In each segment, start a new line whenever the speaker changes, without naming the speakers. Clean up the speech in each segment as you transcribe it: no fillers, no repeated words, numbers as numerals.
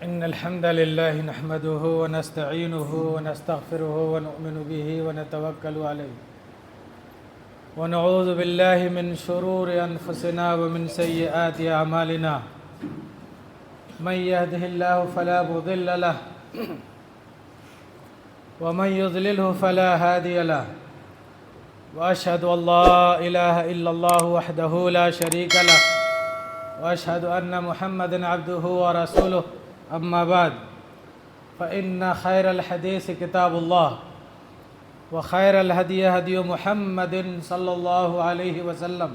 إن الحمد لله نحمده ونستعينه ونستغفره ونؤمن به ونتوكل عليه ونعوذ بالله من شرور أنفسنا ومن سيئات أعمالنا من يهده الله فلا مضل له ومن يضلله فلا هادي له وأشهد أن لا إله إلا الله وحده لا شريك له وأشهد أن محمدًا عبده ورسوله أما بعد فإن خير الحديث كتاب الله وخير الهدي هدي محمد صلى الله عليه وسلم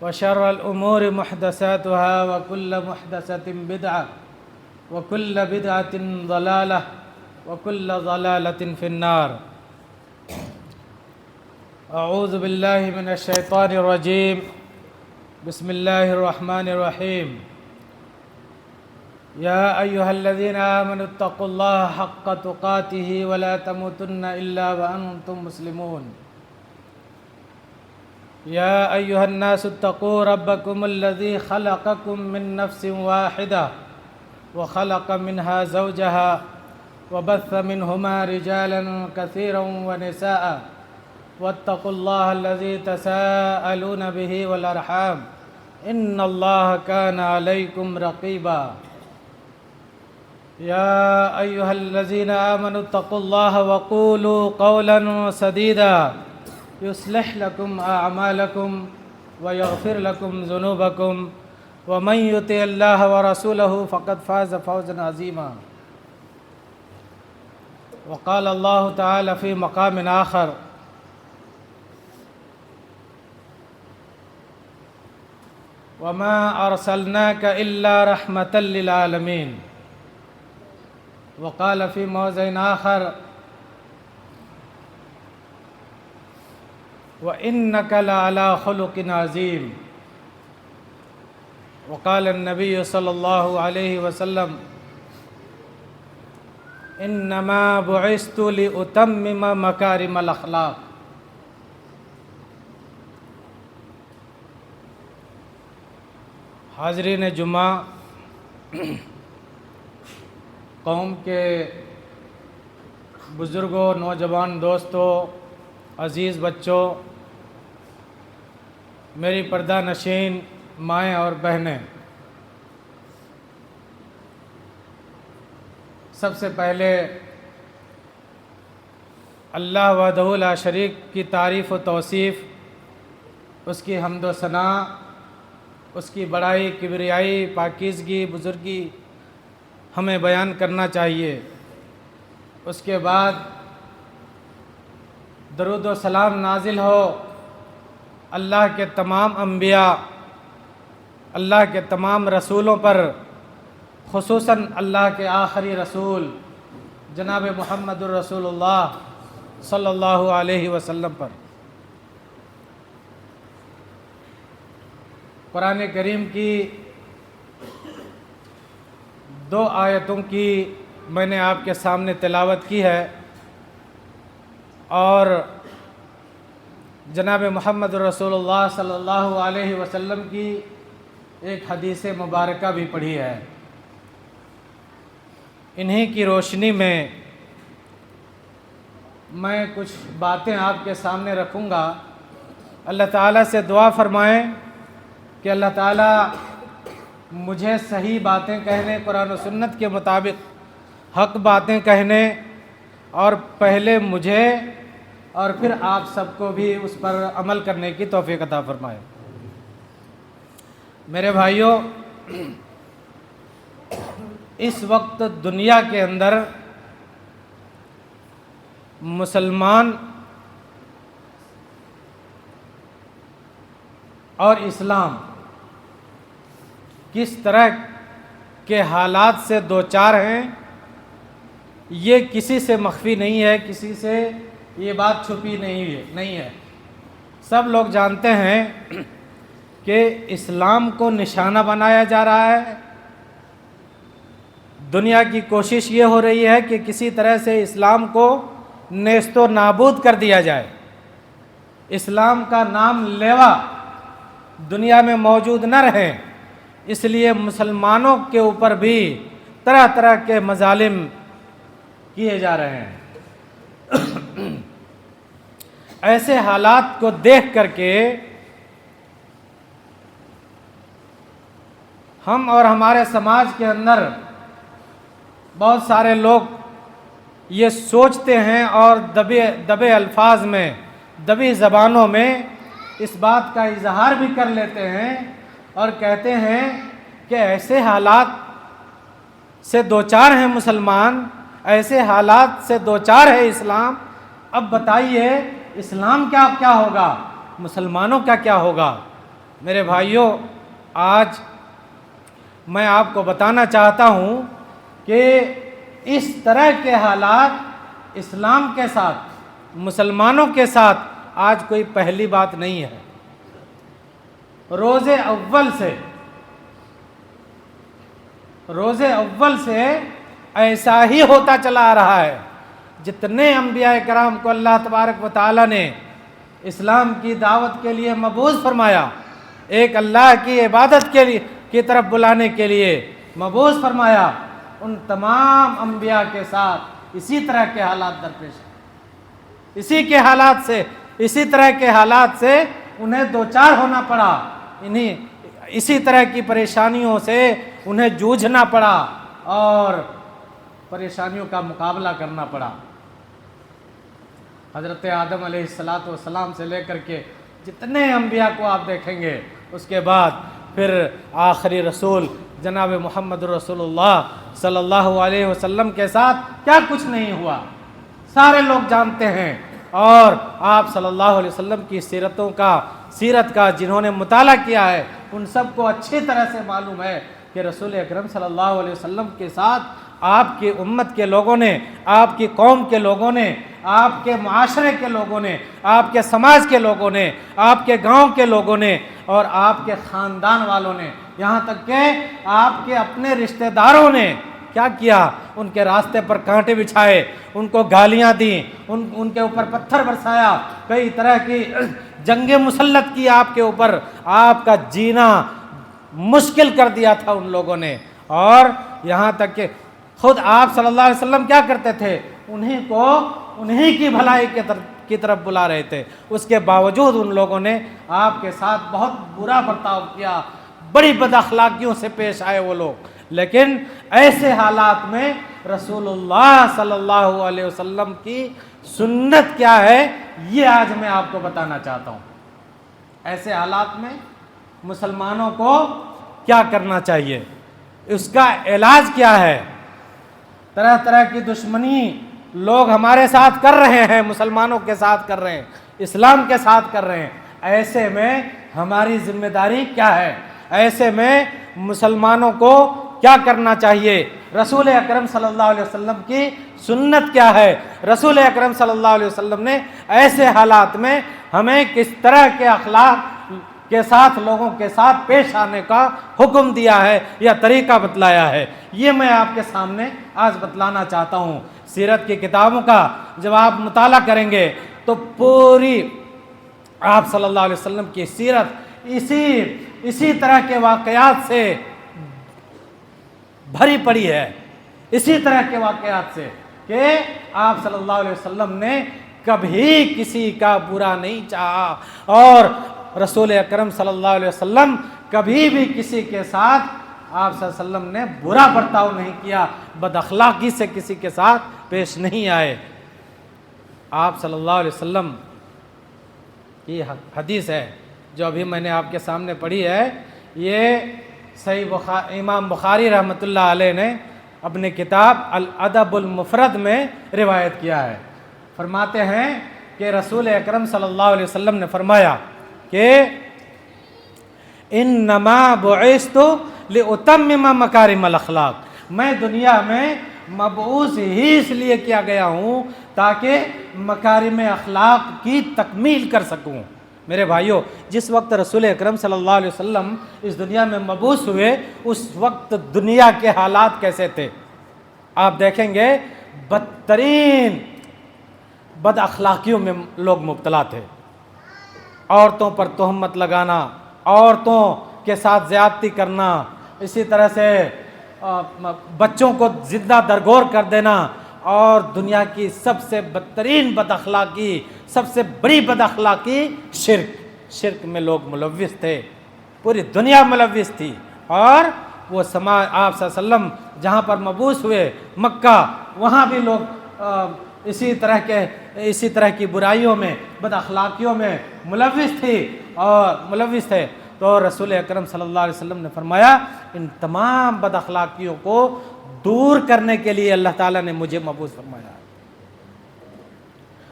وشر الأمور محدثاتها وكل محدثة بدعة وكل بدعة ضلالة وكل ضلالة في النار. أعوذ بالله من الشيطان الرجيم. بسم الله الرحمن الرحيم. يا أيها الذين آمنوا اتقوا الله حق تقاته ولا تموتن إلا وأنتم مسلمون. يا أيها الناس اتقوا ربكم الذي خلقكم من نفس واحدة وخلق منها زوجها وبث منهما رجالا كثيرا ونساء واتقوا الله الذي تساءلون به والأرحام إن الله كان عليكم رقيبا. يا أيها الذين آمنوا اتقوا الله وقولوا قولا سديدا يصلح لكم أعمالكم ويغفر لكم ذنوبكم ومن يطع الله ورسوله فقد فاز فوزا عظيما. وقال الله تعالى في مقام آخر: وما أرسلناك إلا رحمة للعالمين. وقال في موضع آخر: وإنك لعلى خلق عظيم. وقال النبي صلى الله عليه وسلم: إنما بعثت لأتمم مكارم الأخلاق. حاضرین جمعہ، قوم کے بزرگوں، نوجوان دوستوں، عزیز بچوں، میری پردہ نشین مائیں اور بہنیں، سب سے پہلے اللہ وحدہ لا شریک کی تعریف و توصیف، اس کی حمد و ثنا، اس کی بڑائی، کبریائی، پاکیزگی، بزرگی ہمیں بیان کرنا چاہیے. اس کے بعد درود و سلام نازل ہو اللہ کے تمام انبیاء، اللہ کے تمام رسولوں پر، خصوصاً اللہ کے آخری رسول جناب محمد الرسول اللہ صلی اللہ علیہ وسلم پر. قرآن کریم کی 2 آیتوں کی میں نے آپ کے سامنے تلاوت کی ہے، اور جناب محمد رسول اللہ صلی اللہ علیہ وسلم کی ایک حدیث مبارکہ بھی پڑھی ہے. انہی کی روشنی میں میں کچھ باتیں آپ کے سامنے رکھوں گا. اللہ تعالیٰ سے دعا فرمائیں کہ اللہ تعالیٰ مجھے صحیح باتیں کہنے، قرآن و سنت کے مطابق حق باتیں کہنے، اور پہلے مجھے اور پھر آپ سب کو بھی اس پر عمل کرنے کی توفیق عطا فرمائے. میرے بھائیوں، اس وقت دنیا کے اندر مسلمان اور اسلام کس طرح کے حالات سے دوچار ہیں، یہ کسی سے مخفی نہیں ہے، کسی سے یہ بات چھپی نہیں ہے. سب لوگ جانتے ہیں کہ اسلام کو نشانہ بنایا جا رہا ہے. دنیا کی کوشش یہ ہو رہی ہے کہ کسی طرح سے اسلام کو نیست و نابود کر دیا جائے. اسلام کا نام لیوا دنیا میں موجود نہ رہے، اس لیے مسلمانوں کے اوپر بھی طرح طرح کے مظالم کیے جا رہے ہیں۔ ایسے حالات کو دیکھ کر کے ہم اور ہمارے سماج کے اندر بہت سارے لوگ یہ سوچتے ہیں اور دبے الفاظ میں، دبی زبانوں میں اس بات کا اظہار بھی کر لیتے ہیں اور کہتے ہیں کہ ایسے حالات سے دوچار ہیں مسلمان، ایسے حالات سے دوچار ہے اسلام، اب بتائیے اسلام کیا ہوگا، مسلمانوں کا کیا ہوگا۔ میرے بھائیوں، آج میں آپ کو بتانا چاہتا ہوں کہ اس طرح کے حالات اسلام کے ساتھ، مسلمانوں کے ساتھ آج کوئی پہلی بات نہیں ہے۔ روز اول سے ایسا ہی ہوتا چلا آ رہا ہے۔ جتنے انبیاء کرام کو اللہ تبارک و تعالی نے اسلام کی دعوت کے لیے مبعوث فرمایا، ایک اللہ کی عبادت کی طرف بلانے کے لیے مبعوث فرمایا، ان تمام انبیاء کے ساتھ اسی طرح کے حالات درپیش ہیں۔ اسی طرح کے حالات سے انہیں دوچار ہونا پڑا، اسی طرح کی پریشانیوں سے انہیں جوجھنا پڑا اور پریشانیوں کا مقابلہ کرنا پڑا۔ حضرت آدم علیہ السلام سے لے کر کے جتنے انبیاء کو آپ دیکھیں گے، اس کے بعد پھر آخری رسول جناب محمد رسول اللہ صلی اللہ علیہ وسلم کے ساتھ کیا کچھ نہیں ہوا، سارے لوگ جانتے ہیں۔ اور آپ صلی اللہ علیہ وسلم کی سیرت کا جنہوں نے مطالعہ کیا ہے، ان سب کو اچھی طرح سے معلوم ہے کہ رسول اکرم صلی اللہ علیہ وسلم کے ساتھ آپ کی امت کے لوگوں نے، آپ کی قوم کے لوگوں نے، آپ کے معاشرے کے لوگوں نے، آپ کے سماج کے لوگوں نے، آپ کے گاؤں کے لوگوں نے اور آپ کے خاندان والوں نے، یہاں تک کہ آپ کے اپنے رشتہ داروں نے کیا کیا، ان کے راستے پر کانٹے بچھائے، ان کو گالیاں دیں، ان کے اوپر پتھر برسایا، کئی طرح کی جنگیں مسلط کی آپ کے اوپر، آپ کا جینا مشکل کر دیا تھا ان لوگوں نے۔ اور یہاں تک کہ خود آپ صلی اللہ علیہ وسلم کیا کرتے تھے، انہیں کی بھلائی کی طرف بلا رہے تھے، اس کے باوجود ان لوگوں نے آپ کے ساتھ بہت برا برتاؤ کیا، بڑی بد اخلاقیوں سے پیش آئے وہ لوگ۔ لیکن ایسے حالات میں رسول اللہ صلی اللہ علیہ وسلم کی سنت کیا ہے، یہ آج میں آپ کو بتانا چاہتا ہوں۔ ایسے حالات میں مسلمانوں کو کیا کرنا چاہیے، اس کا علاج کیا ہے۔ طرح طرح کی دشمنی لوگ ہمارے ساتھ کر رہے ہیں، مسلمانوں کے ساتھ کر رہے ہیں، اسلام کے ساتھ کر رہے ہیں۔ ایسے میں ہماری ذمہ داری کیا ہے، ایسے میں مسلمانوں کو کیا کرنا چاہیے، رسول اکرم صلی اللہ علیہ وسلم کی سنت کیا ہے، رسول اکرم صلی اللہ علیہ وسلم نے ایسے حالات میں ہمیں کس طرح کے اخلاق کے ساتھ لوگوں کے ساتھ پیش آنے کا حکم دیا ہے یا طریقہ بتلایا ہے، یہ میں آپ کے سامنے آج بتلانا چاہتا ہوں۔ سیرت کی کتابوں کا جب آپ مطالعہ کریں گے تو پوری آپ صلی اللہ علیہ وسلم کی سیرت اسی طرح کے واقعات سے بھری پڑی ہے، اسی طرح کے واقعات سے کہ آپ صلی اللہ علیہ وسلم نے کبھی کسی کا برا نہیں چاہا، اور رسول اکرم صلی اللہ علیہ وسلم کبھی بھی کسی کے ساتھ آپ صلی اللہ علیہ وسلم نے برا برتاؤ نہیں کیا، بد اخلاقی سے کسی کے ساتھ پیش نہیں آئے۔ آپ صلی اللہ علیہ وسلم کی حدیث ہے جو ابھی میں نے آپ کے سامنے پڑھی ہے، یہ صحیح امام بخاری رحمۃ اللہ علیہ نے اپنی کتاب الادب المفرد میں روایت کیا ہے۔ فرماتے ہیں کہ رسول اکرم صلی اللہ علیہ وسلم نے فرمایا کہ انما بعثت لاتمم مکارم الاخلاق، میں دنیا میں مبعوث ہی اس لیے کیا گیا ہوں تاکہ مکارم اخلاق کی تکمیل کر سکوں۔ میرے بھائیوں، جس وقت رسول اکرم صلی اللہ علیہ وسلم اس دنیا میں مبعوث ہوئے، اس وقت دنیا کے حالات کیسے تھے آپ دیکھیں گے، بدترین بد اخلاقیوں میں لوگ مبتلا تھے، عورتوں پر تہمت لگانا، عورتوں کے ساتھ زیادتی کرنا، اسی طرح سے بچوں کو زندہ درگور کر دینا، اور دنیا کی سب سے بدترین بد اخلاقی، سب سے بڑی بد اخلاقی شرک میں لوگ ملوث تھے، پوری دنیا ملوث تھی۔ اور وہ آپ صلی اللہ علیہ وسلم جہاں پر مبعوث ہوئے مکہ، وہاں بھی لوگ اسی طرح کی برائیوں میں، بد اخلاقیوں میں ملوث تھے۔ تو رسول اکرم صلی اللہ علیہ وسلم نے فرمایا ان تمام بد اخلاقیوں کو دور کرنے کے لیے اللہ تعالیٰ نے مجھے مبعوث فرمایا۔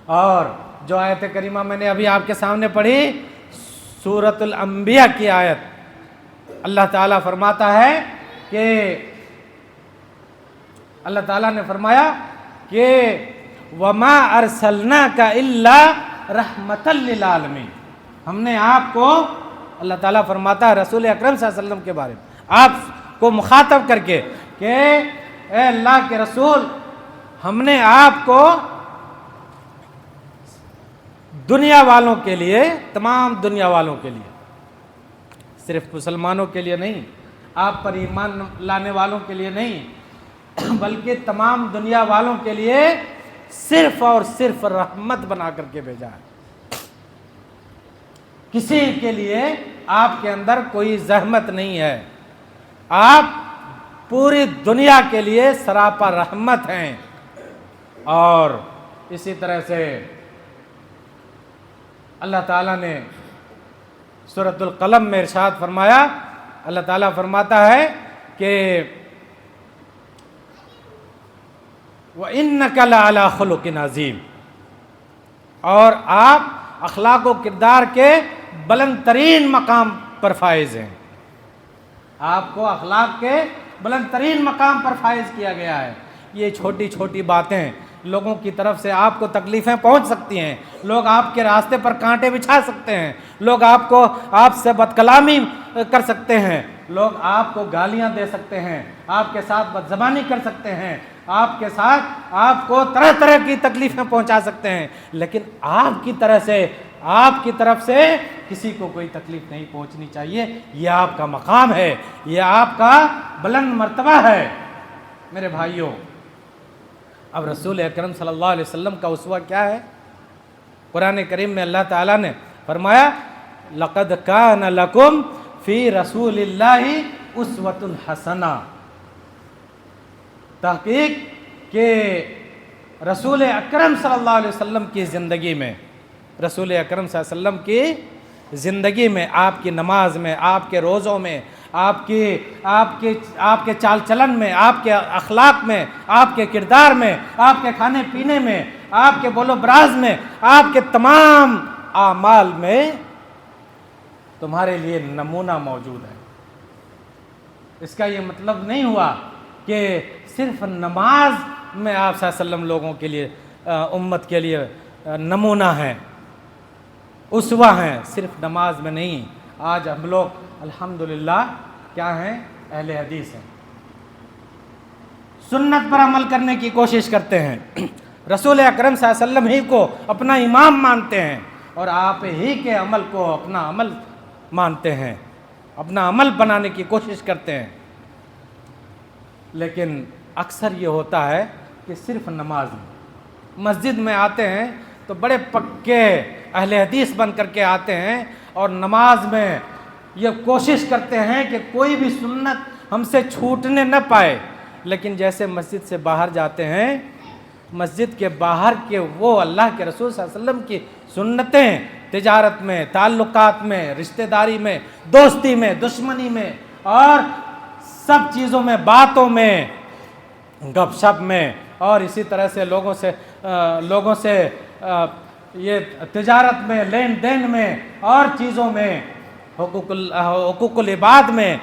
اور جو آیت کریمہ میں نے ابھی آپ کے سامنے پڑھی، سورۃ الانبیاء کی آیت، اللہ تعالیٰ فرماتا ہے کہ اللہ تعالیٰ نے فرمایا کہ وَمَا أَرْسَلْنَاكَ إِلَّا رَحْمَةً لِّلْعَالَمِينَ، ہم نے آپ کو، اللہ تعالیٰ فرماتا ہے رسول اکرم صلی اللہ علیہ وسلم کے بارے میں آپ کو مخاطب کر کے کہ اے اللہ کے رسول، ہم نے آپ کو دنیا والوں کے لیے، تمام دنیا والوں کے لیے، صرف مسلمانوں کے لیے نہیں، آپ پر ایمان لانے والوں کے لیے نہیں، بلکہ تمام دنیا والوں کے لیے صرف اور صرف رحمت بنا کر کے بھیجا ہے۔ کسی کے لیے آپ کے اندر کوئی زحمت نہیں ہے، آپ پوری دنیا کے لیے سراپا رحمت ہیں۔ اور اسی طرح سے اللہ تعالیٰ نے سورۃ القلم میں ارشاد فرمایا، اللہ تعالیٰ فرماتا ہے کہ وَإِنَّكَ لَعَلَىٰ خُلُقٍ عَظِيمٍ، اور آپ اخلاق و کردار کے بلند ترین مقام پر فائز ہیں، آپ کو اخلاق کے بلند ترین مقام پر فائز کیا گیا ہے۔ یہ چھوٹی چھوٹی باتیں لوگوں کی طرف سے آپ کو تکلیفیں پہنچ سکتی ہیں، لوگ آپ کے راستے پر کانٹے بچھا سکتے ہیں، لوگ آپ سے بد کلامی کر سکتے ہیں، لوگ آپ کو گالیاں دے سکتے ہیں، آپ کے ساتھ بدزبانی کر سکتے ہیں، آپ کے ساتھ آپ کو طرح طرح کی تکلیفیں پہنچا سکتے ہیں، لیکن آپ کی طرف سے کسی کو کوئی تکلیف نہیں پہنچنی چاہیے۔ یہ آپ کا مقام ہے، یہ آپ کا بلند مرتبہ ہے۔ میرے بھائیوں، اب رسول اکرم صلی اللہ علیہ وسلم کا اسوہ کیا ہے؟ قرآن کریم میں اللہ تعالیٰ نے فرمایا لَقَدْ كَانَ لَكُمْ فِي رَسُولِ اللَّهِ أُسْوَةٌ حَسَنَةٌ، تحقیق کہ رسول اکرم صلی اللہ علیہ وسلم کی زندگی میں، رسول اکرم صلی اللہ علیہ وسلم کی زندگی میں، آپ کی نماز میں، آپ کے روزوں میں، آپ کے چال چلن میں، آپ کے اخلاق میں، آپ کے کردار میں، آپ کے کھانے پینے میں، آپ کے بول و براز میں، آپ کے تمام اعمال میں تمہارے لیے نمونہ موجود ہے۔ اس کا یہ مطلب نہیں ہوا کہ صرف نماز میں آپ صلی اللہ علیہ وسلم لوگوں کے لیے، امت کے لیے نمونہ ہیں، اسوہ ہیں، صرف نماز میں نہیں۔ آج ہم لوگ الحمدللہ کیا ہیں؟ اہل حدیث ہیں، سنت پر عمل کرنے کی کوشش کرتے ہیں، رسول اکرم صلی اللہ علیہ وسلم ہی کو اپنا امام مانتے ہیں، اور آپ ہی کے عمل کو اپنا عمل مانتے ہیں، اپنا عمل بنانے کی کوشش کرتے ہیں۔ لیکن اکثر یہ ہوتا ہے کہ صرف نماز میں، مسجد میں آتے ہیں تو بڑے پکے اہل حدیث بن کر کے آتے ہیں، اور نماز میں یہ کوشش کرتے ہیں کہ کوئی بھی سنت ہم سے چھوٹنے نہ پائے، لیکن جیسے مسجد سے باہر جاتے ہیں، مسجد کے باہر کے وہ اللہ کے رسول صلی اللہ علیہ وسلم کی سنتیں تجارت میں، تعلقات میں، رشتہ داری میں، دوستی میں، دشمنی میں، اور سب چیزوں میں، باتوں میں، گپ شپ میں، اور اسی طرح سے لوگوں سے یہ تجارت میں، لین دین میں، اور چیزوں میں، حقوق العباد میں،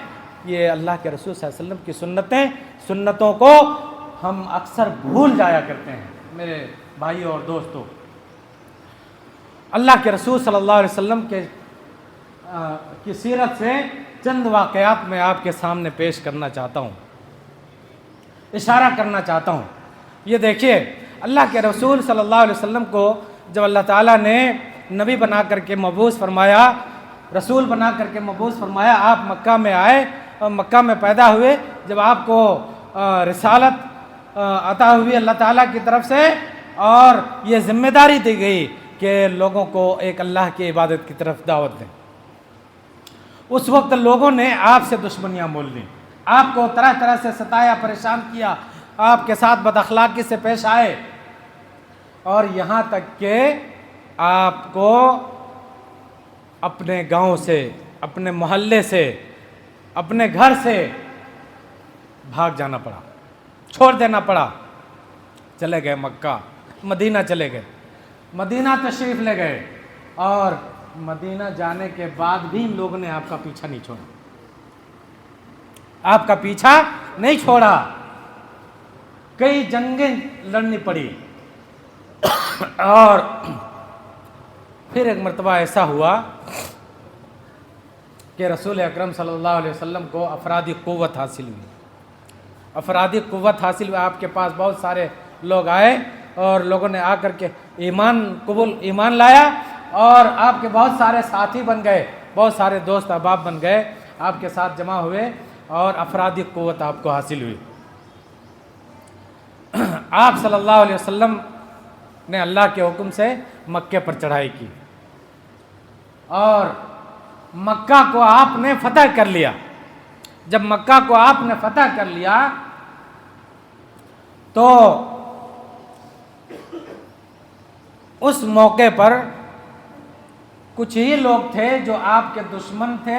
یہ اللہ کے رسول صلی اللہ علیہ وسلم کی سنتوں کو ہم اکثر بھول جایا کرتے ہیں۔ میرے بھائیوں اور دوستوں، اللہ کے رسول صلی اللہ علیہ وسلم کی سیرت سے چند واقعات میں آپ کے سامنے پیش کرنا چاہتا ہوں، اشارہ کرنا چاہتا ہوں۔ یہ دیکھیے، اللہ کے رسول صلی اللہ علیہ وسلم کو جب اللہ تعالیٰ نے نبی بنا کر کے مبعوث فرمایا، رسول بنا کر کے مبعوث فرمایا، آپ مکہ میں آئے مکہ میں پیدا ہوئے، جب آپ کو رسالت عطا ہوئی اللہ تعالیٰ کی طرف سے اور یہ ذمہ داری دی گئی کہ لوگوں کو ایک اللہ کی عبادت کی طرف دعوت دیں، اس وقت لوگوں نے آپ سے دشمنیاں مول لیں، آپ کو طرح طرح سے ستایا، پریشان کیا، آپ کے ساتھ بد اخلاقی سے پیش آئے، اور یہاں تک کہ آپ کو اپنے گاؤں سے، اپنے محلے سے، اپنے گھر سے بھاگ جانا پڑا، چھوڑ دینا پڑا، چلے گئے مکہ، مدینہ چلے گئے، مدینہ تشریف لے گئے، اور مدینہ جانے کے بعد بھی ان لوگوں نے آپ کا پیچھا نہیں چھوڑا، آپ کا پیچھا نہیں چھوڑا، کئی جنگیں لڑنی پڑی، اور پھر ایک مرتبہ ایسا ہوا کہ رسول اکرم صلی اللہ علیہ وسلم کو افرادی قوت حاصل ہوئی، افرادی قوت حاصل ہوئی، آپ کے پاس بہت سارے لوگ آئے اور لوگوں نے آ کر کے ایمان لایا، اور آپ کے بہت سارے ساتھی بن گئے، بہت سارے دوست احباب بن گئے، آپ کے ساتھ جمع ہوئے اور افرادی قوت آپ کو حاصل ہوئی۔ آپ صلی اللہ علیہ وسلم نے اللہ کے حکم سے مکے پر چڑھائی کی، اور مکہ کو آپ نے فتح کر لیا۔ جب مکہ کو آپ نے فتح کر لیا تو اس موقع پر کچھ ہی لوگ تھے جو آپ کے دشمن تھے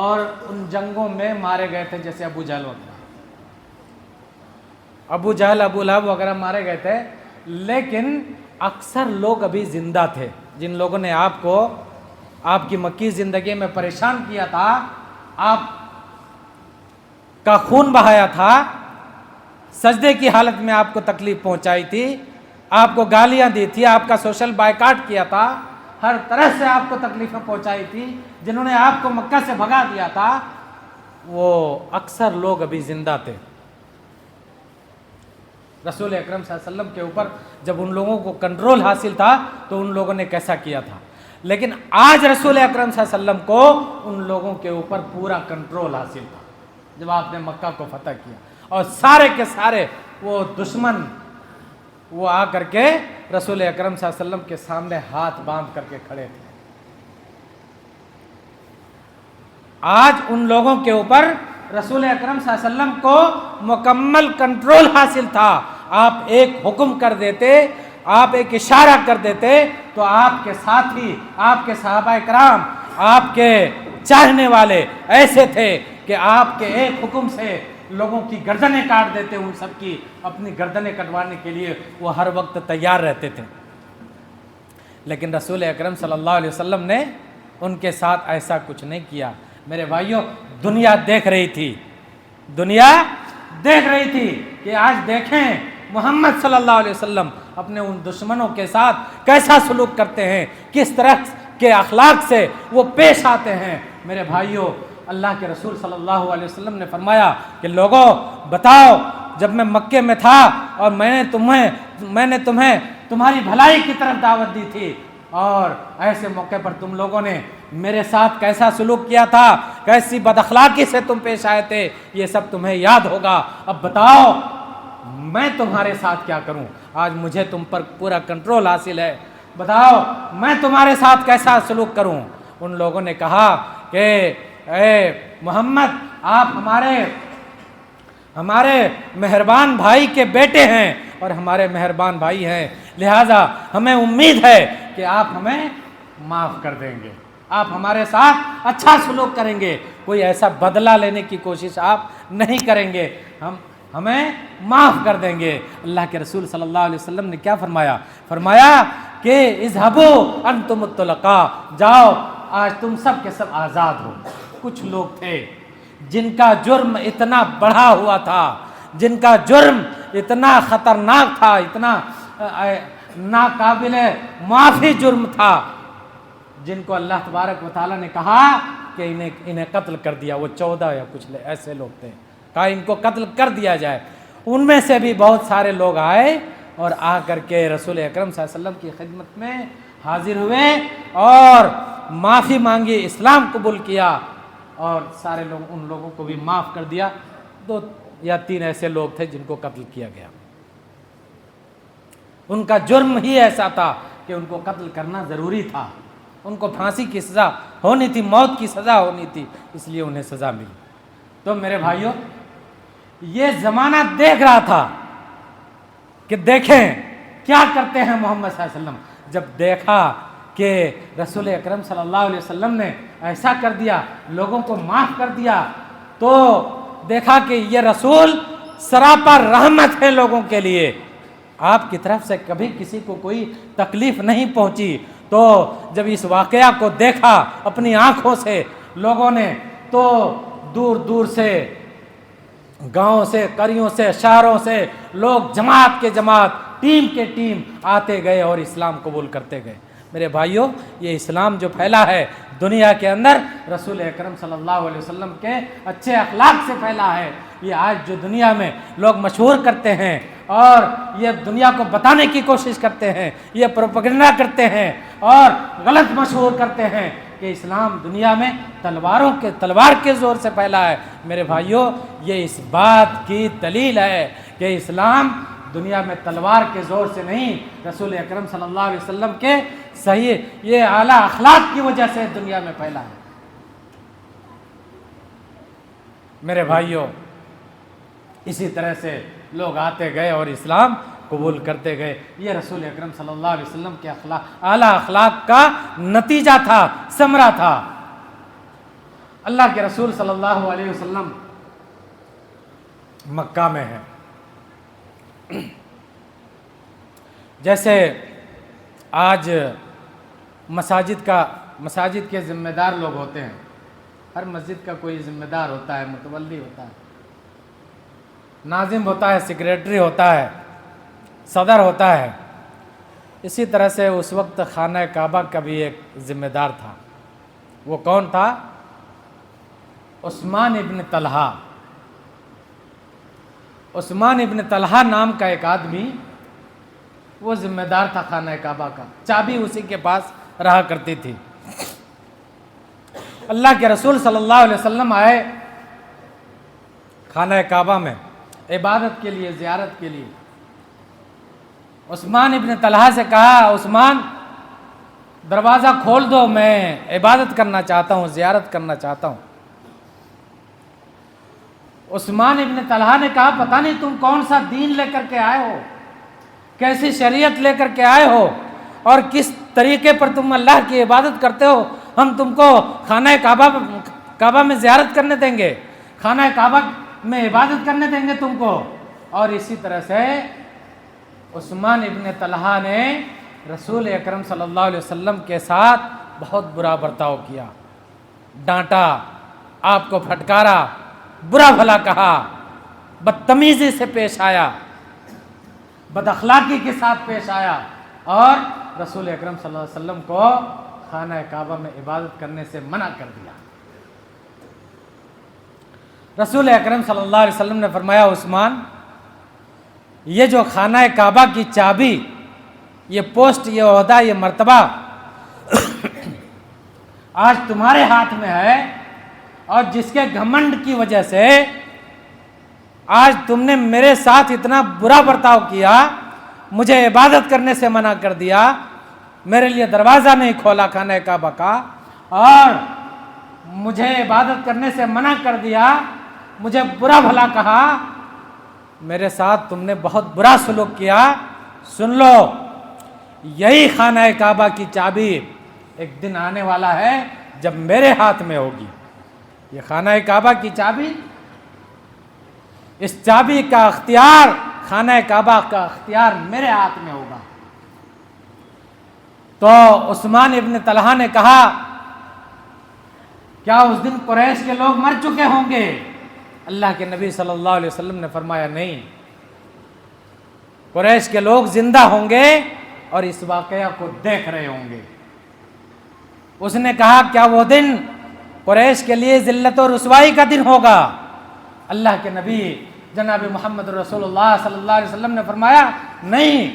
اور ان جنگوں میں مارے گئے تھے، جیسے ابو جہل وغیرہ، ابو جہل، ابو لہب وغیرہ مارے گئے تھے، لیکن اکثر لوگ ابھی زندہ تھے، جن لوگوں نے آپ کو آپ کی مکی زندگی میں پریشان کیا تھا، آپ کا خون بہایا تھا، سجدے کی حالت میں آپ کو تکلیف پہنچائی تھی، آپ کو گالیاں دی تھی، آپ کا سوشل بائیکاٹ کیا تھا، ہر طرح سے آپ کو تکلیفیں پہنچائی تھی، جنہوں نے آپ کو مکہ سے بھگا دیا تھا، وہ اکثر لوگ ابھی زندہ تھے۔ رسول اکرم صلی اللہ علیہ وسلم کے اوپر جب ان لوگوں کو کنٹرول حاصل تھا تو ان لوگوں نے کیسا کیا تھا، لیکن آج رسول اکرم صلی اللہ علیہ وسلم کو ان لوگوں کے اوپر پورا کنٹرول حاصل تھا جب آپ نے مکہ کو فتح کیا، اور سارے کے سارے وہ دشمن وہ آ کر کے رسول اکرم صلی اللہ علیہ وسلم کے سامنے ہاتھ باندھ کر کے کھڑے تھے۔ آج ان لوگوں کے اوپر رسول اکرم صلی اللہ علیہ وسلم کو مکمل کنٹرول حاصل تھا، آپ ایک حکم کر دیتے، آپ ایک اشارہ کر دیتے تو آپ کے ساتھی، آپ کے صحابہ کرام، آپ کے چاہنے والے ایسے تھے کہ آپ کے ایک حکم سے لوگوں کی گردنیں کاٹ دیتے، ان سب کی اپنی گردنیں کٹوانے کے لیے وہ ہر وقت تیار رہتے تھے، لیکن رسول اکرم صلی اللہ علیہ وسلم نے ان کے ساتھ ایسا کچھ نہیں کیا۔ میرے بھائیوں، دنیا دیکھ رہی تھی، دنیا دیکھ رہی تھی کہ آج دیکھیں محمد صلی اللہ علیہ وسلم اپنے ان دشمنوں کے ساتھ کیسا سلوک کرتے ہیں، کس طرح کے اخلاق سے وہ پیش آتے ہیں۔ میرے بھائیوں، اللہ کے رسول صلی اللہ علیہ وسلم نے فرمایا کہ لوگوں بتاؤ، جب میں مکے میں تھا اور میں نے تمہیں تمہاری بھلائی کی طرف دعوت دی تھی، اور ایسے موقع پر تم لوگوں نے میرے ساتھ کیسا سلوک کیا تھا، کیسی بد اخلاقی سے تم پیش آئے تھے، یہ سب تمہیں یاد ہوگا۔ اب بتاؤ میں تمہارے ساتھ کیا کروں؟ آج مجھے تم پر پورا کنٹرول حاصل ہے، بتاؤ میں تمہارے ساتھ کیسا سلوک کروں؟ ان لوگوں نے کہا کہ اے محمد، آپ ہمارے مہربان بھائی کے بیٹے ہیں اور ہمارے مہربان بھائی ہیں، لہٰذا ہمیں امید ہے کہ آپ ہمیں معاف کر دیں گے، آپ ہمارے ساتھ اچھا سلوک کریں گے، کوئی ایسا بدلہ لینے کی کوشش آپ نہیں کریں گے، ہمیں معاف کر دیں گے۔ اللہ کے رسول صلی اللہ علیہ وسلم نے کیا فرمایا کہ اذهبوا انتم الطلقاء، جاؤ آج تم سب کے سب آزاد ہو۔ کچھ لوگ تھے جن کا جرم اتنا بڑھا ہوا تھا، جن کا جرم اتنا خطرناک تھا، اتنا ناقابل معافی جرم تھا، جن کو اللہ تبارک و تعالیٰ نے کہا کہ انہیں قتل کر دیا۔ وہ 14 یا کچھ ایسے لوگ تھے، کہا ان کو قتل کر دیا جائے۔ ان میں سے بھی بہت سارے لوگ آئے اور آ کر کے رسول اکرم صلی اللہ علیہ وسلم کی خدمت میں حاضر ہوئے اور معافی مانگی، اسلام قبول کیا، اور سارے لوگ ان لوگوں کو بھی معاف کر دیا. 2 یا 3 ایسے لوگ تھے جن کو قتل کیا گیا. ان کا جرم ہی ایسا تھا کہ ان کو قتل کرنا ضروری تھا. ان کو پھانسی کی سزا ہونی تھی، موت کی سزا ہونی تھی، اس لیے انہیں سزا ملی. تو میرے بھائیوں، یہ زمانہ دیکھ رہا تھا کہ دیکھیں کیا کرتے ہیں محمد صلی اللہ علیہ وسلم. جب دیکھا کہ رسول اکرم صلی اللہ علیہ وسلم نے ایسا کر دیا، لوگوں کو معاف کر دیا، تو دیکھا کہ یہ رسول سراپا رحمت ہے لوگوں کے لیے. آپ کی طرف سے کبھی کسی کو کوئی تکلیف نہیں پہنچی. تو جب اس واقعہ کو دیکھا اپنی آنکھوں سے لوگوں نے، تو دور دور سے، گاؤں سے، قریوں سے، شہروں سے لوگ جماعت کے جماعت، ٹیم کے ٹیم آتے گئے اور اسلام قبول کرتے گئے. میرے بھائیوں، یہ اسلام جو پھیلا ہے دنیا کے اندر، رسول اکرم صلی اللہ علیہ وسلم کے اچھے اخلاق سے پھیلا ہے. یہ آج جو دنیا میں لوگ مشہور کرتے ہیں اور یہ دنیا کو بتانے کی کوشش کرتے ہیں، یہ پروپیگنڈا کرتے ہیں اور غلط مشہور کرتے ہیں کہ اسلام دنیا میں تلوار کے زور سے پھیلا ہے. میرے بھائیوں، یہ اس بات کی دلیل ہے کہ اسلام دنیا میں تلوار کے زور سے نہیں، رسول اکرم صلی اللہ علیہ وسلم کے صحیح یہ اعلیٰ اخلاق کی وجہ سے دنیا میں پھیلا ہے. میرے بھائیوں، اسی طرح سے لوگ آتے گئے اور اسلام قبول کرتے گئے. یہ رسول اکرم صلی اللہ علیہ وسلم کے اعلیٰ اخلاق کا نتیجہ تھا، ثمرہ تھا. اللہ کے رسول صلی اللہ علیہ وسلم مکہ میں ہیں. جیسے آج مساجد کے ذمہ دار لوگ ہوتے ہیں. ہر مسجد کا کوئی ذمہ دار ہوتا ہے، متولی ہوتا ہے، ناظم ہوتا ہے، سیکریٹری ہوتا ہے، صدر ہوتا ہے. اسی طرح سے اس وقت خانہ کعبہ کا بھی ایک ذمہ دار تھا. وہ کون تھا؟ عثمان ابن طلحہ. عثمان ابن طلحہ نام کا ایک آدمی، وہ ذمہ دار تھا خانہ کعبہ کا. چابی اسی کے پاس رہا کرتی تھی. اللہ کے رسول صلی اللہ علیہ وسلم آئے خانہ کعبہ میں عبادت کے لیے، زیارت کے لیے. عثمان ابن طلحہ سے کہا، عثمان دروازہ کھول دو، میں عبادت کرنا چاہتا ہوں، زیارت کرنا چاہتا ہوں. عثمان ابن طلحہ نے کہا، پتہ نہیں تم کون سا دین لے کر کے آئے ہو، کیسی شریعت لے کر کے آئے ہو، اور کس طریقے پر تم اللہ کی عبادت کرتے ہو. ہم تم کو خانہ کعبہ میں زیارت کرنے دیں گے، خانہ کعبہ میں عبادت کرنے دیں گے تم کو؟ اور اسی طرح سے عثمان ابن طلحہ نے رسول اکرم صلی اللہ علیہ وسلم کے ساتھ بہت برا برتاؤ کیا، ڈانٹا، آپ کو پھٹکارا، برا بھلا کہا، بدتمیزی سے پیش آیا، بد اخلاقی کے ساتھ پیش آیا، اور رسول اکرم صلی اللہ علیہ وسلم کو خانہ کعبہ میں عبادت کرنے سے منع کر دیا. رسول اکرم صلی اللہ علیہ وسلم نے فرمایا، عثمان، یہ جو خانہ کعبہ کی چابی، یہ پوسٹ، یہ عہدہ، یہ مرتبہ آج تمہارے ہاتھ میں ہے، اور جس کے گھمنڈ کی وجہ سے آج تم نے میرے ساتھ اتنا برا برتاؤ کیا، مجھے عبادت کرنے سے منع کر دیا، میرے لیے دروازہ نہیں کھولا خانہ کعبہ کا، اور مجھے عبادت کرنے سے منع کر دیا، مجھے برا بھلا کہا، میرے ساتھ تم نے بہت برا سلوک کیا. سن لو، یہی خانہ کعبہ کی چابی ایک دن آنے والا ہے جب میرے ہاتھ میں ہوگی. یہ خانہ کعبہ کی چابی، اس چابی کا اختیار، خانہ کعبہ کا اختیار میرے ہاتھ میں ہوگا. تو عثمان ابن طلحہ نے کہا، کیا اس دن قریش کے لوگ مر چکے ہوں گے؟ اللہ کے نبی صلی اللہ علیہ وسلم نے فرمایا، نہیں، قریش کے لوگ زندہ ہوں گے اور اس واقعہ کو دیکھ رہے ہوں گے. اس نے کہا، کیا وہ دن قریش کے لیے ذلت و رسوائی کا دن ہوگا؟ اللہ کے نبی جناب محمد رسول اللہ صلی اللہ علیہ وسلم نے فرمایا، نہیں،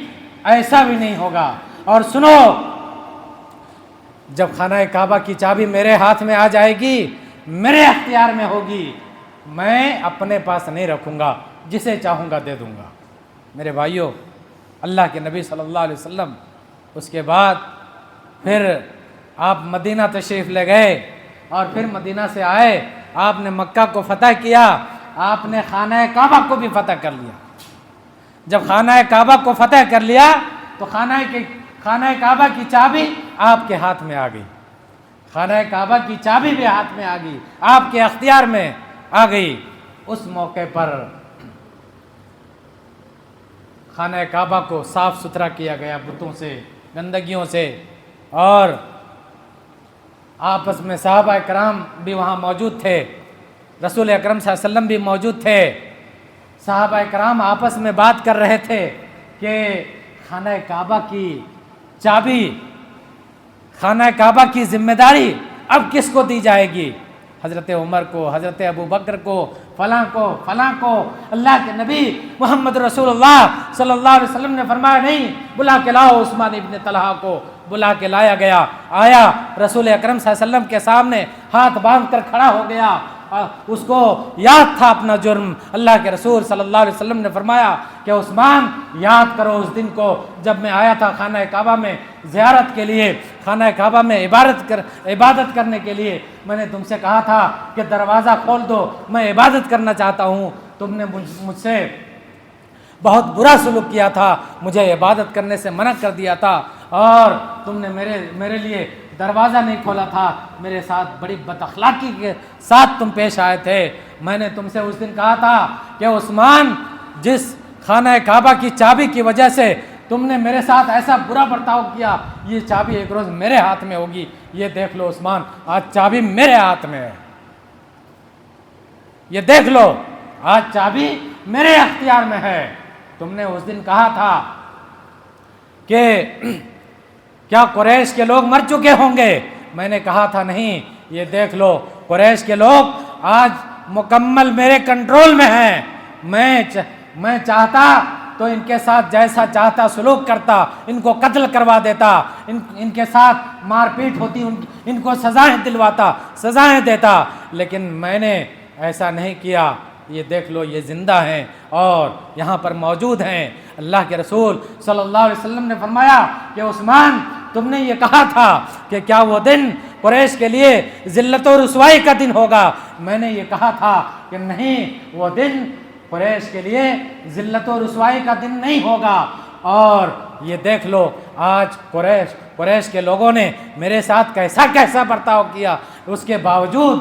ایسا بھی نہیں ہوگا. اور سنو، جب خانہ کعبہ کی چابی میرے ہاتھ میں آ جائے گی میرے اختیار میں ہوگی، میں اپنے پاس نہیں رکھوں گا، جسے چاہوں گا دے دوں گا۔ میرے بھائیوں، اللہ کے نبی صلی اللہ علیہ وسلم اس کے بعد پھر آپ مدینہ تشریف لے گئے، اور پھر مدینہ سے آئے، آپ نے مکہ کو فتح کیا، آپ نے خانہ کعبہ کو بھی فتح کر لیا۔ جب خانہ کعبہ کو فتح کر لیا تو خانہ کعبہ کی چابی آپ کے ہاتھ میں آ گئی، خانہ کعبہ کی چابی بھی ہاتھ میں آ گئی، آپ کے اختیار میں آ گئی۔ اس موقع پر خانہ کعبہ کو صاف ستھرا کیا گیا بتوں سے، گندگیوں سے، اور آپس میں صحابہ کرام بھی وہاں موجود تھے، رسول اکرم صلی اللہ علیہ وسلم بھی موجود تھے۔ صحابہ کرام آپس میں بات کر رہے تھے کہ خانہ کعبہ کی چابی، خانہ کعبہ کی ذمہ داری اب کس کو دی جائے گی؟ حضرت عمر کو، حضرت ابو بکر کو، فلاں کو، فلاں کو۔ اللہ کے نبی محمد رسول اللہ صلی اللہ علیہ وسلم نے فرمایا نہیں، بلا کے لاؤ عثمان ابن طلحہ کو۔ بلا کے لایا گیا، آیا رسول اکرم صلی اللہ علیہ وسلم کے سامنے ہاتھ باندھ کر کھڑا ہو گیا، اس کو یاد تھا اپنا جرم۔ اللہ کے رسول صلی اللہ علیہ وسلم نے فرمایا کہ عثمان یاد کرو اس دن کو جب میں آیا تھا خانہ کعبہ میں زیارت کے لیے، خانہ کعبہ میں عبادت کرنے کے لیے، میں نے تم سے کہا تھا کہ دروازہ کھول دو، میں عبادت کرنا چاہتا ہوں، تم نے مجھ سے بہت برا سلوک کیا تھا، مجھے عبادت کرنے سے منع کر دیا تھا، اور تم نے میرے لیے دروازہ نہیں کھولا تھا، میرے ساتھ بڑی بد اخلاقی کے ساتھ تم پیش آئے تھے۔ میں نے تم سے اس دن کہا تھا کہ عثمان، جس خانہ کعبہ کی چابی کی وجہ سے تم نے میرے ساتھ ایسا برا برتاؤ کیا، یہ چابی ایک روز میرے ہاتھ میں ہوگی۔ یہ دیکھ لو عثمان، آج چابی میرے ہاتھ میں ہے، یہ دیکھ لو آج چابی میرے اختیار میں ہے۔ تم نے اس دن کہا تھا کہ کیا قریش کے لوگ مر چکے ہوں گے؟ میں نے کہا تھا نہیں، یہ دیکھ لو قریش کے لوگ آج مکمل میرے کنٹرول میں ہیں۔ میں چاہتا تو ان کے ساتھ جیسا چاہتا سلوک کرتا، ان کو قتل کروا دیتا، ان کے ساتھ مار پیٹ ہوتی، ان کو سزائیں دلواتا، سزائیں دیتا، لیکن میں نے ایسا نہیں کیا۔ یہ دیکھ لو یہ زندہ ہیں اور یہاں پر موجود ہیں۔ اللہ کے رسول صلی اللہ علیہ وسلم نے فرمایا کہ عثمان، تم نے یہ کہا تھا کہ کیا وہ دن قریش کے لیے ذلت و رسوائی کا دن ہوگا؟ میں نے یہ کہا تھا کہ نہیں، وہ دن قریش کے لیے ذلت و رسوائی کا دن نہیں ہوگا۔ اور یہ دیکھ لو آج قریش کے لوگوں نے میرے ساتھ کیسا کیسا برتاؤ کیا، اس کے باوجود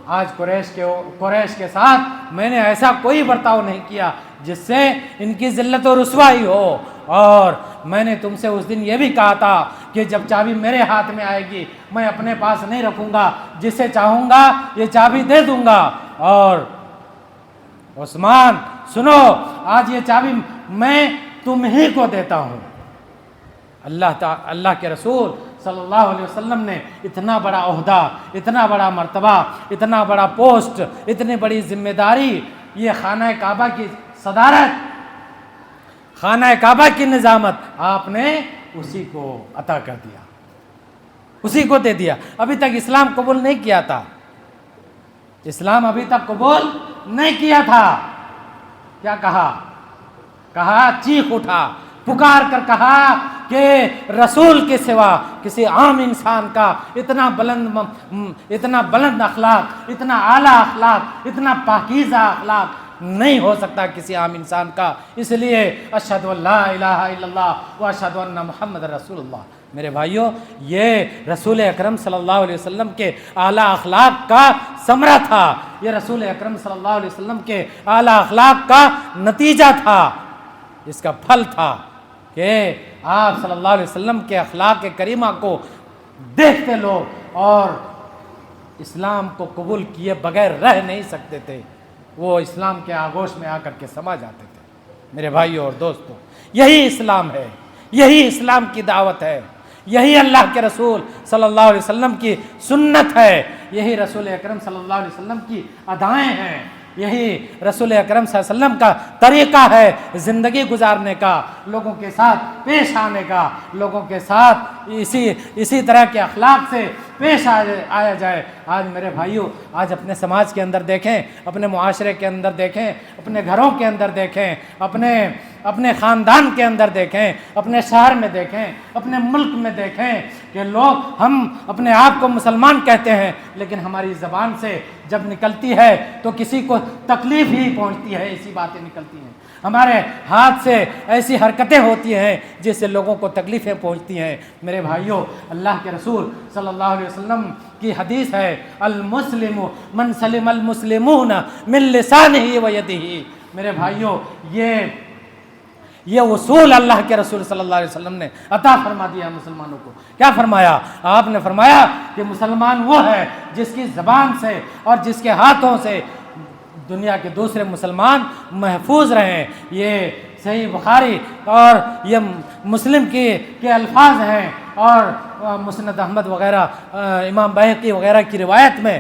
آج قریش کے ساتھ میں نے ایسا کوئی برتاؤ نہیں کیا جس سے ان کی ذلت و رسوائی ہو۔ اور میں نے تم سے اس دن یہ بھی کہا تھا کہ جب چابی میرے ہاتھ میں آئے گی، میں اپنے پاس نہیں رکھوں گا، جسے چاہوں گا یہ چابی دے دوں گا۔ اور عثمان سنو، آج یہ چابی میں تم ہی کو دیتا ہوں۔ اللہ کے رسول صلی اللہ علیہ وسلم نے اتنا بڑا عہدہ، اتنا بڑا مرتبہ، اتنا بڑا پوسٹ، اتنی بڑی ذمہ داری، یہ خانہ کعبہ کی صدارت، خانہ کعبہ کی نظامت آپ نے اسی کو عطا کر دیا، اسی کو دے دیا۔ ابھی تک اسلام قبول نہیں کیا تھا، اسلام ابھی تک قبول نہیں کیا تھا۔ کیا کہا چیخ اٹھا، پکار کر کہا کہ رسول کے سوا کسی عام انسان کا اتنا بلند اخلاق، اتنا اعلیٰ اخلاق، اتنا پاکیزہ اخلاق نہیں ہو سکتا کسی عام انسان کا۔ اس لیے اشہد ان لا الہ الا اللہ و اشہد ان محمد رسول اللہ۔ میرے بھائیوں، یہ رسول اکرم صلی اللہ علیہ وسلم کے اعلیٰ اخلاق کا ثمرہ تھا، یہ رسول اکرم صلی اللہ علیہ وسلم کے اعلیٰ اخلاق کا نتیجہ تھا، اس کا پھل تھا کہ آپ صلی اللہ علیہ وسلم کے اخلاق کریمہ کو دیکھتے لوگ اور اسلام کو قبول کیے بغیر رہ نہیں سکتے تھے، وہ اسلام کے آغوش میں آ کر کے سما جاتے تھے۔ میرے بھائیوں اور دوستوں، یہی اسلام ہے، یہی اسلام کی دعوت ہے، یہی اللہ کے رسول صلی اللہ علیہ وسلم کی سنت ہے، یہی رسول اکرم صلی اللہ علیہ وسلم کی ادائیں ہیں۔ یہی رسول اکرم صلی اللہ علیہ وسلم کا طریقہ ہے زندگی گزارنے کا، لوگوں کے ساتھ پیش آنے کا، لوگوں کے ساتھ اسی طرح کے اخلاق سے پیش آیا جائے۔ آج میرے بھائیوں، آج اپنے سماج کے اندر دیکھیں، اپنے معاشرے کے اندر دیکھیں، اپنے گھروں کے اندر دیکھیں، اپنے خاندان کے اندر دیکھیں، اپنے شہر میں دیکھیں، اپنے ملک میں دیکھیں کہ ہم اپنے آپ کو مسلمان کہتے ہیں، لیکن ہماری زبان سے جب نکلتی ہے تو کسی کو تکلیف ہی پہنچتی ہے، ایسی باتیں نکلتی ہیں۔ ہمارے ہاتھ سے ایسی حرکتیں ہوتی ہیں جس سے لوگوں کو تکلیفیں پہنچتی ہیں۔ میرے بھائیوں، اللہ کے رسول صلی اللہ علیہ وسلم کی حدیث ہے، المسلم من سلم المسلمون من لسانہ و یدہ۔ میرے بھائیوں، یہ اصول اللہ کے رسول صلی اللہ علیہ وسلم نے عطا فرما دیا مسلمانوں کو۔ کیا فرمایا؟ آپ نے فرمایا کہ مسلمان وہ ہے جس کی زبان سے اور جس کے ہاتھوں سے دنیا کے دوسرے مسلمان محفوظ رہیں۔ یہ صحیح بخاری اور یہ مسلم کے الفاظ ہیں، اور مسند احمد وغیرہ، امام بیہقی وغیرہ کی روایت میں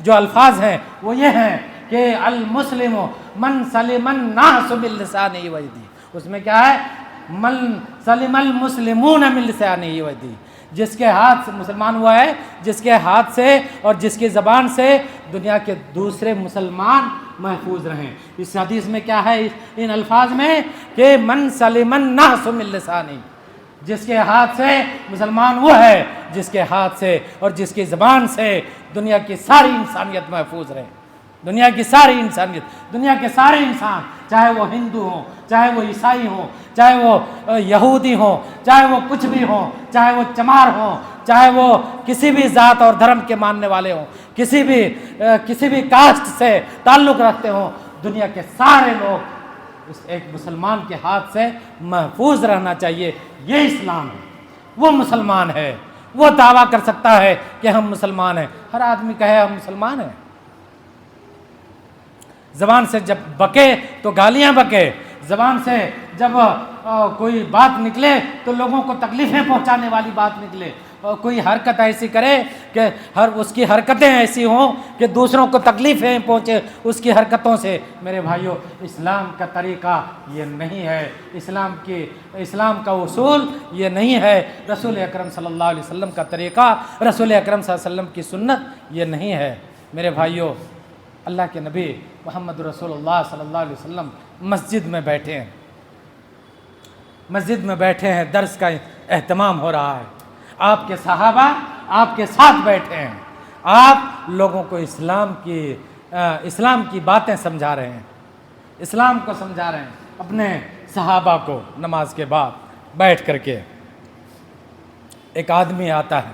جو الفاظ ہیں وہ یہ ہیں کہ المسلم من سلم الناس من لسانہ و یدہ۔ اس میں کیا ہے؟ من سلم المسلمون من لسانہ و یدہ، جس کے ہاتھ سے مسلمان ہوا ہے، جس کے ہاتھ سے اور جس کی زبان سے دنیا کے دوسرے مسلمان محفوظ رہیں۔ اس حدیث میں کیا ہے ان الفاظ میں کہ من سلم الناس من لسانہ، جس کے ہاتھ سے مسلمان وہ ہے جس کے ہاتھ سے اور جس کی زبان سے دنیا کی ساری انسانیت محفوظ رہے۔ دنیا کی ساری انسانیت، دنیا کے سارے انسان، چاہے وہ ہندو ہوں، چاہے وہ عیسائی ہوں، چاہے وہ یہودی ہوں، چاہے وہ کچھ بھی ہوں، چاہے وہ چمار ہوں، چاہے وہ کسی بھی ذات اور دھرم کے ماننے والے ہوں، کسی بھی کاسٹ سے تعلق رکھتے ہوں، دنیا کے سارے لوگ اس ایک مسلمان کے ہاتھ سے محفوظ رہنا چاہیے۔ یہ اسلام ہے، وہ مسلمان ہے، وہ دعویٰ کر سکتا ہے کہ ہم مسلمان ہیں۔ ہر آدمی کہے ہم مسلمان ہیں، زبان سے جب بکے تو گالیاں بکے، زبان سے جب کوئی بات نکلے تو لوگوں کو تکلیفیں پہنچانے والی بات نکلے، کوئی حرکت ایسی کرے کہ اس کی حرکتیں ایسی ہوں کہ دوسروں کو تکلیفیں پہنچے اس کی حرکتوں سے۔ میرے بھائیوں، اسلام کا طریقہ یہ نہیں ہے، اسلام کا اصول یہ نہیں ہے، رسول اکرم صلی اللہ علیہ وسلم کا طریقہ، رسول اکرم صلی اللہ علیہ وسلم کی سنت یہ نہیں ہے۔ میرے بھائیوں، اللہ کے نبی محمد رسول اللہ صلی اللہ علیہ وسلم مسجد میں بیٹھے ہیں، درس کا اہتمام ہو رہا ہے، آپ کے صحابہ آپ کے ساتھ بیٹھے ہیں، آپ لوگوں کو اسلام کی باتیں سمجھا رہے ہیں، اسلام کو سمجھا رہے ہیں اپنے صحابہ کو۔ نماز کے بعد بیٹھ کر کے ایک آدمی آتا ہے،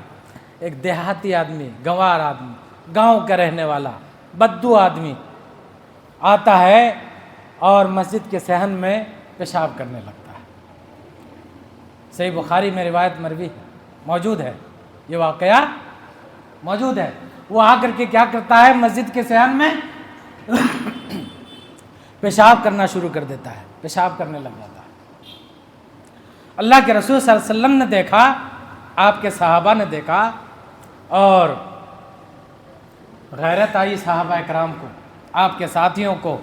ایک دیہاتی آدمی، گنوار آدمی، گاؤں کا رہنے والا بدو آدمی آتا ہے اور مسجد کے صحن میں پیشاب کرنے لگتا ہے۔ صحیح بخاری میں روایت مروی موجود ہے، یہ واقعہ موجود ہے۔ وہ آ کر کے کیا کرتا ہے؟ مسجد کے صحن میں پیشاب کرنا شروع کر دیتا ہے، پیشاب کرنے لگ جاتا ہے۔ اللہ کے رسول صلی اللہ علیہ وسلم نے دیکھا، آپ کے صحابہ نے دیکھا، اور غیرت آئی صحابہ اکرام کو، آپ کے ساتھیوں کو۔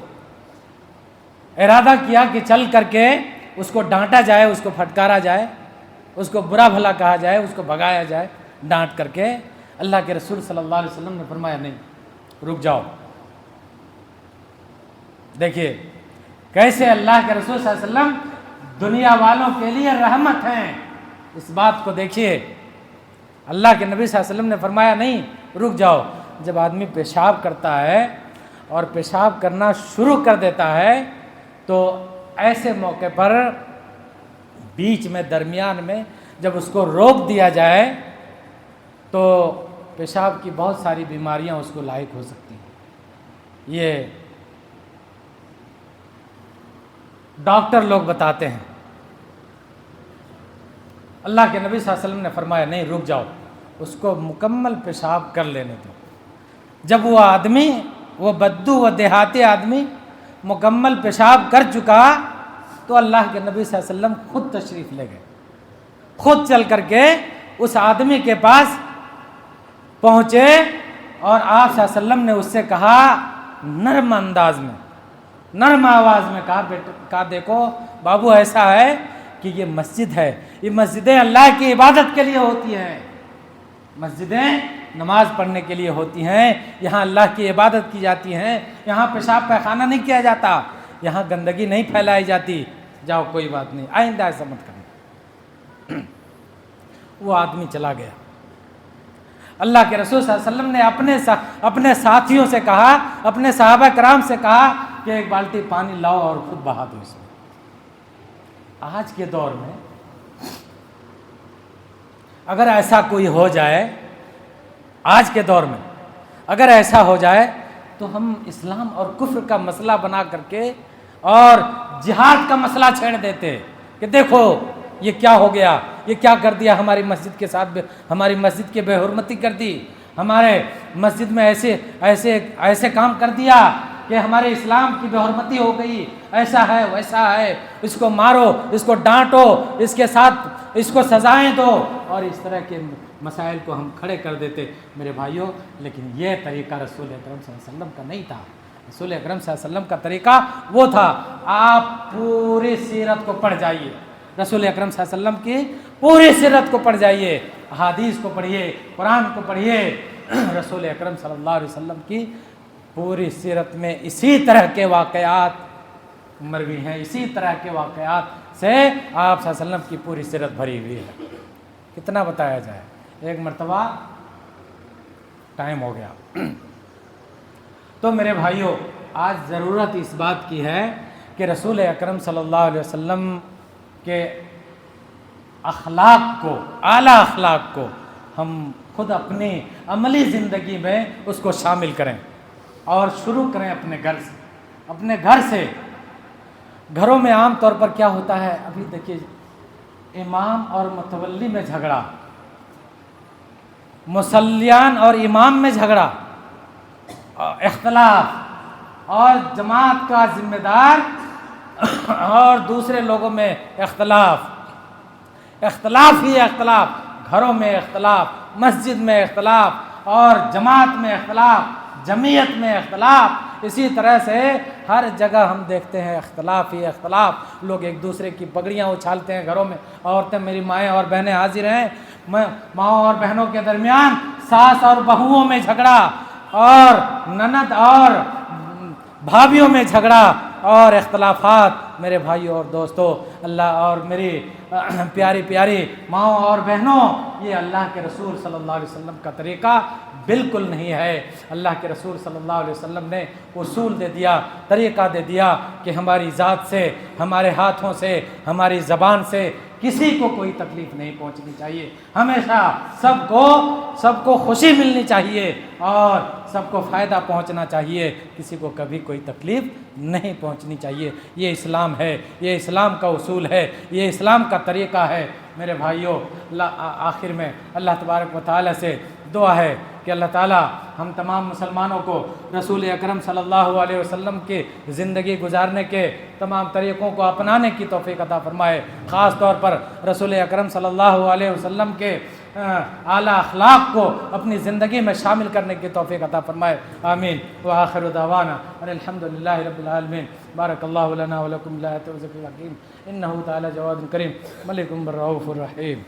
ارادہ کیا کہ چل کر کے اس کو ڈانٹا جائے، اس کو پھٹکارا جائے، اس کو برا بھلا کہا جائے، اس کو بھگایا جائے ڈانٹ کر کے۔ اللہ کے رسول صلی اللہ علیہ وسلم نے فرمایا نہیں، رک جاؤ۔ دیکھیے کیسے اللہ کے رسول صلی اللہ علیہ وسلم دنیا والوں کے لیے رحمت ہیں، اس بات کو دیکھیے۔ اللہ کے نبی صلی اللہ علیہ وسلم نے فرمایا نہیں، رک جاؤ۔ جب آدمی پیشاب کرتا ہے اور پیشاب کرنا شروع کر دیتا ہے تو ایسے موقع پر بیچ میں، درمیان میں جب اس کو روک دیا جائے تو پیشاب کی بہت ساری بیماریاں اس کو لاحق ہو سکتی ہیں۔ یہ ڈاکٹر لوگ بتاتے ہیں۔ اللہ کے نبی صلی اللہ علیہ وسلم نے فرمایا نہیں، رک جاؤ، اس کو مکمل پیشاب کر لینے دو۔ جب وہ آدمی، وہ بدو، وہ دیہاتی آدمی مکمل پیشاب کر چکا تو اللہ کے نبی صلی اللہ علیہ وسلم خود تشریف لے گئے، خود چل کر کے اس آدمی کے پاس پہنچے، اور آپ صلی اللہ علیہ وسلم نے اس سے کہا نرم انداز میں، نرم آواز میں کہا دیکھو بابو ایسا ہے کہ یہ مسجد ہے، یہ مسجدیں اللہ کی عبادت کے لیے ہوتی ہیں، مسجدیں نماز پڑھنے کے لیے ہوتی ہیں، یہاں اللہ کی عبادت کی جاتی ہیں، یہاں پیشاب پیخانہ نہیں کیا جاتا، یہاں گندگی نہیں پھیلائی جاتی، جاؤ کوئی بات نہیں، آئندہ ایسا مت کرنا۔ وہ آدمی چلا گیا۔ اللہ کے رسول صلی اللہ علیہ وسلم نے اپنے ساتھیوں سے کہا، اپنے صحابہ کرام سے کہا کہ ایک بالٹی پانی لاؤ اور خود بہا دو اس میں۔ آج کے دور میں اگر ایسا کوئی ہو جائے، آج کے دور میں اگر ایسا ہو جائے تو ہم اسلام اور کفر کا مسئلہ بنا کر کے اور جہاد کا مسئلہ چھیڑ دیتے کہ دیکھو یہ کیا ہو گیا، یہ کیا کر دیا ہماری مسجد کے ساتھ، ہماری مسجد کی بے حرمتی کر دی، ہمارے مسجد میں ایسے کام کر دیا کہ ہمارے اسلام کی بے حرمتی ہو گئی، ایسا ہے ویسا ہے، اس کو مارو، اس کو ڈانٹو، اس کے ساتھ اس کو سزائیں دو، اور اس طرح کے مسائل کو ہم کھڑے کر دیتے میرے بھائیوں۔ لیکن یہ طریقہ رسول اکرم صلی اللہ علیہ وسلم کا نہیں تھا۔ رسول اکرم صلی اللہ علیہ وسلم کا طریقہ وہ تھا، آپ پوری سیرت کو پڑھ جائیے، رسول اکرم صلی اللہ علیہ وسلم کی پوری سیرت کو پڑھ جائیے، احادیث کو پڑھیے، قرآن کو پڑھیے، رسول اکرم صلی اللہ علیہ وسلم کی پوری سیرت میں اسی طرح کے واقعات مروی ہیں، اسی طرح کے واقعات سے آپ صلی اللہ علیہ وسلم کی پوری سیرت بھری ہوئی ہے۔ کتنا بتایا جائے، ایک مرتبہ ٹائم ہو گیا۔ تو میرے بھائیوں، آج ضرورت اس بات کی ہے کہ رسول اکرم صلی اللہ علیہ وسلم کے اخلاق کو، اعلیٰ اخلاق کو ہم خود اپنی عملی زندگی میں اس کو شامل کریں، اور شروع کریں اپنے گھر سے، اپنے گھر سے۔ گھروں میں عام طور پر کیا ہوتا ہے، ابھی دیکھیے، امام اور متولی میں جھگڑا، مصلیان اور امام میں جھگڑا، اختلاف، اور جماعت کا ذمہ دار اور دوسرے لوگوں میں اختلاف ہی اختلاف، گھروں میں اختلاف، مسجد میں اختلاف، اور جماعت میں اختلاف، جمعیت میں اختلاف، اسی طرح سے ہر جگہ ہم دیکھتے ہیں اختلاف ہی اختلاف۔ لوگ ایک دوسرے کی پگڑیاں اچھالتے ہیں گھروں میں، عورتیں، میری مائیں اور بہنیں حاضر ہیں، ماؤں اور بہنوں کے درمیان ساس اور بہوؤں میں جھگڑا، اور نند اور بھابھیوں میں جھگڑا اور اختلافات۔ میرے بھائیوں اور دوستوں، اللہ اور میری پیاری پیاری ماؤں اور بہنوں، یہ اللہ کے رسول صلی اللہ علیہ وسلم کا طریقہ بالکل نہیں ہے۔ اللہ کے رسول صلی اللہ علیہ وسلم نے اصول دے دیا، طریقہ دے دیا کہ ہماری ذات سے، ہمارے ہاتھوں سے، ہماری زبان سے کسی کو کوئی تکلیف نہیں پہنچنی چاہیے، ہمیشہ سب کو خوشی ملنی چاہیے اور سب کو فائدہ پہنچنا چاہیے، کسی کو کبھی کوئی تکلیف نہیں پہنچنی چاہیے۔ یہ اسلام ہے، یہ اسلام کا اصول ہے، یہ اسلام کا طریقہ ہے۔ میرے بھائیوں، آخر میں اللہ تبارک و تعالیٰ سے دعا ہے کہ اللہ تعالیٰ ہم تمام مسلمانوں کو رسول اکرم صلی اللہ علیہ وسلم کی زندگی گزارنے کے تمام طریقوں کو اپنانے کی توفیق عطا فرمائے، خاص طور پر رسول اکرم صلی اللہ علیہ وسلم کے اعلیٰ اخلاق کو اپنی زندگی میں شامل کرنے کی توفیق عطا فرمائے، آمین۔ وآخر دعوانا ان الحمد للہ رب العالمین۔ بارک اللہ لنا ولکم، لا ذکر الحکیم، انہ تعالی جواد کریم، ملک الرؤوف الرحیم۔